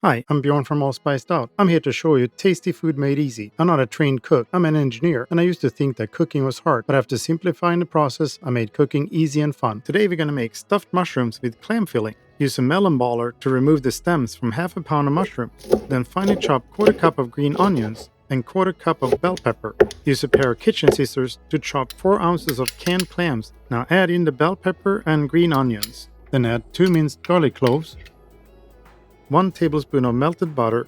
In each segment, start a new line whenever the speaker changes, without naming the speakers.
Hi, I'm Bjorn from All Spiced Out. I'm here to show you tasty food made easy. I'm not a trained cook, I'm an engineer, and I used to think that cooking was hard, but after simplifying the process, I made cooking easy and fun. Today we're gonna make stuffed mushrooms with clam filling. Use a melon baller to remove the stems from half a pound of mushrooms. Then finely chop 1/4 cup of green onions and 1/4 cup of bell pepper. Use a pair of kitchen scissors to chop 4 ounces of canned clams. Now add in the bell pepper and green onions. Then add 2 minced garlic cloves, 1 tablespoon of melted butter,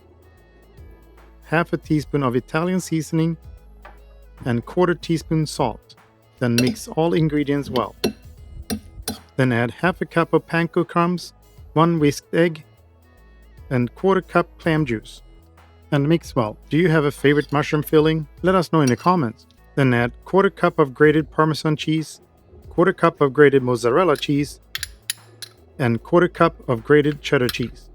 half a teaspoon of Italian seasoning, and 1/4 teaspoon salt. Then mix all ingredients well. Then add half a cup of panko crumbs, 1 whisked egg, and 1/4 cup clam juice. And mix well. Do you have a favorite mushroom filling? Let us know in the comments. Then add 1/4 cup of grated Parmesan cheese, 1/4 cup of grated mozzarella cheese, and 1/4 cup of grated cheddar cheese.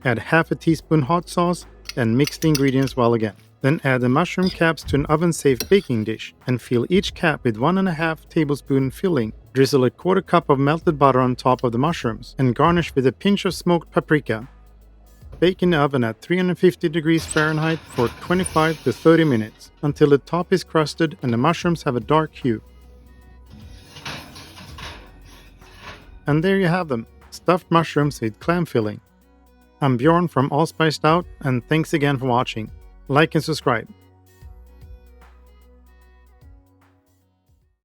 Add half a teaspoon hot sauce and mix the ingredients well again. Then add the mushroom caps to an oven-safe baking dish and fill each cap with 1.5 tablespoon filling. Drizzle a 1/4 cup of melted butter on top of the mushrooms and garnish with a pinch of smoked paprika. Bake in the oven at 350 degrees Fahrenheit for 25 to 30 minutes until the top is crusted and the mushrooms have a dark hue. And there you have them, stuffed mushrooms with clam filling. I'm Bjorn from All Spiced Out, and thanks again for watching. Like and subscribe.